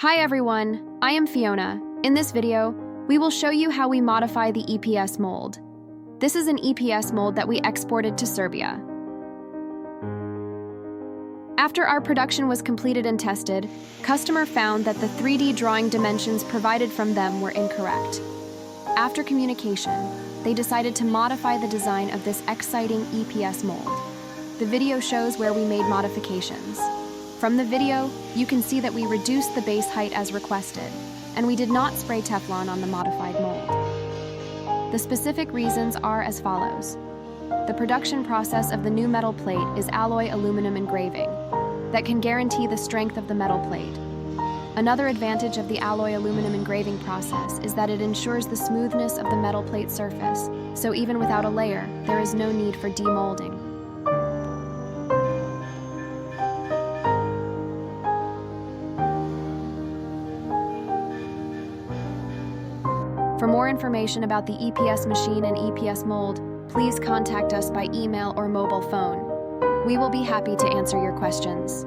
Hi everyone, I am Fiona. In this video, we will show you how we modify the EPS mold. This is an EPS mold that we exported to Serbia. After our production was completed and tested, customer found that the 3D drawing dimensions provided from them were incorrect. After communication, they decided to modify the design of this exciting EPS mold. The video shows where we made modifications. From the video, you can see that we reduced the base height as requested, and we did not spray Teflon on the modified mold. The specific reasons are as follows. The production process of the new metal plate is alloy aluminum engraving that can guarantee the strength of the metal plate. Another advantage of the alloy aluminum engraving process is that it ensures the smoothness of the metal plate surface, so even without a layer, there is no need for demoulding. For more information about the EPS machine and EPS mold, please contact us by email or mobile phone. We will be happy to answer your questions.